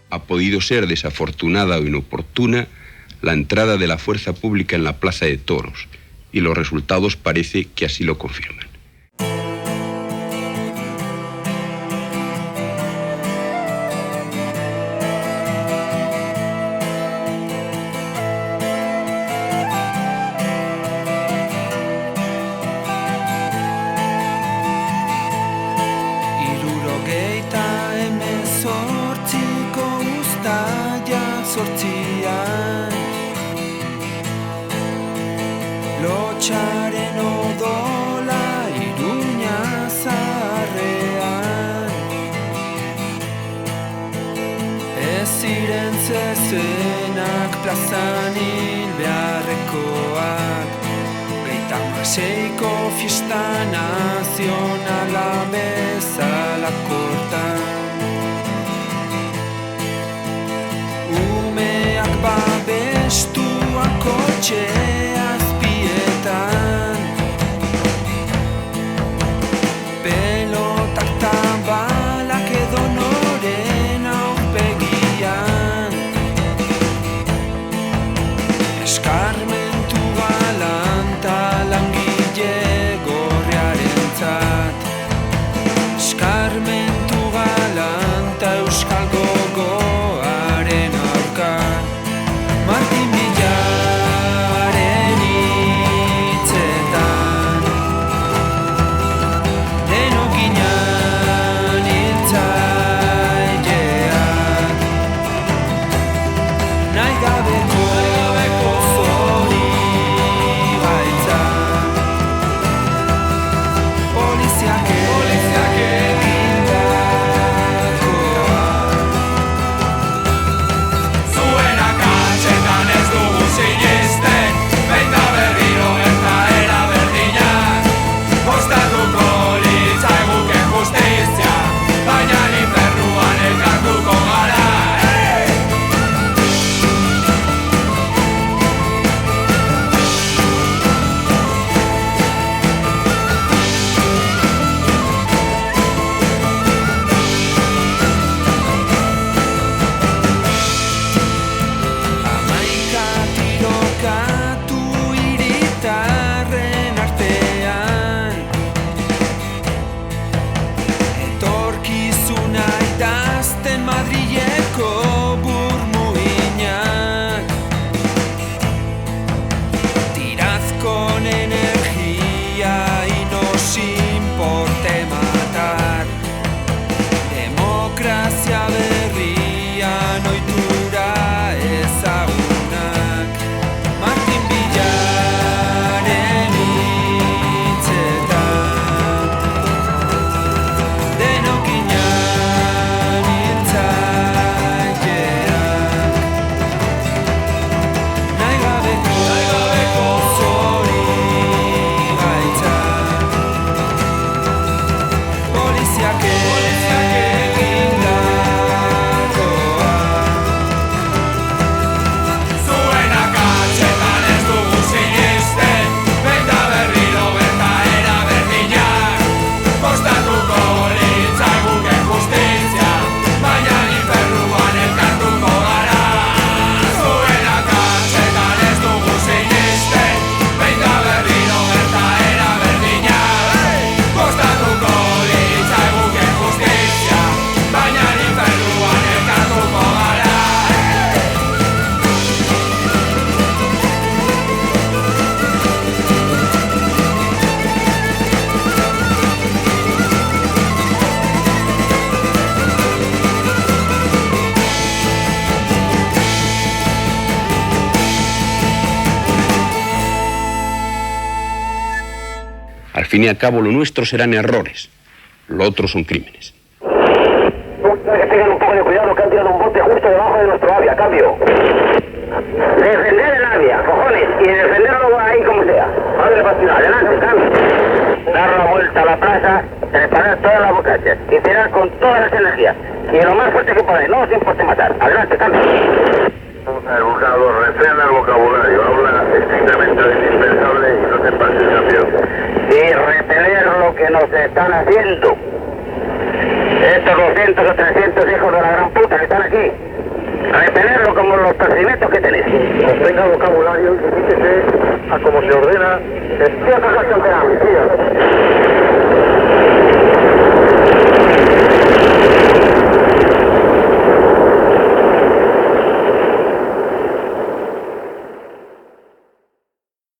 ha podido ser desafortunada o inoportuna la entrada de la fuerza pública en la Plaza de Toros, y los resultados parece que así lo confirman. Lotxaren odola Iruña zaharrean, ez ziren zezenak plazan hil beharrekoak, 36ko fiesta nazionala bezala kortan. Umeak babestuak kotxea pelotak tabalak edo noren aurpegian, eskarmentu galanta langile gorriarentzat, eskarmentu galanta euskal gogoaren aurka. Martin Villaren hitzetan, denok ginen hiltzaileak, nahi gabeko zorigaitza, poliziak egindakoa. Zuen akatsetan ez dugu sinisten, behin da berriro gertaera berdinak, kostatuko litzaiguke justizia, baina infernuan elkartuko gara. Hamaika tirokatu hiritarren artean, etorkizuna idazten Madrileko burmuinak, tirazkon energia y nos importe matar, demokrazia berrian ohitura ezagunak. Martin Villaren hitzetan, denok ginen hiltzaileak, nahi gabeko zorigaitza, poliziak egindakoa. Zuen akatsetan ez dugu sinisten, behin da berriro gertaera berdinak, kostatuko litzaiguke justizia, baina infernuan elkartuko gara. Zuen akatsetan ez dugu sinisten, behin da berriro gertaera berdinak, kostatuko litzaiguke justizia, baina infernuan elkartuko gara. Al fin y al cabo, lo nuestro serán errores, lo otro son crímenes. Tengan un poco de cuidado que han tirado un bote justo debajo de nuestro avia, cambio. Defender el avia, cojones, y defenderlo ahí como sea. Madre pasión, adelante, cambio. Dar la vuelta a la plaza, preparar todas las bocachas y tirar con todas las energías. Y lo más fuerte que podáis, no os importe matar. Adelante, cambio. El buscador, refrena el vocabulario, habla estrictamente de indispensable y no te pases campeón. Y repeler lo que nos están haciendo. Estos 200 o 300 hijos de la gran puta que están aquí. Repelerlo como los percimentos que tenéis. Obtenga vocabulario y limítese a como se ordena. ¿Qué cosas son de la policía?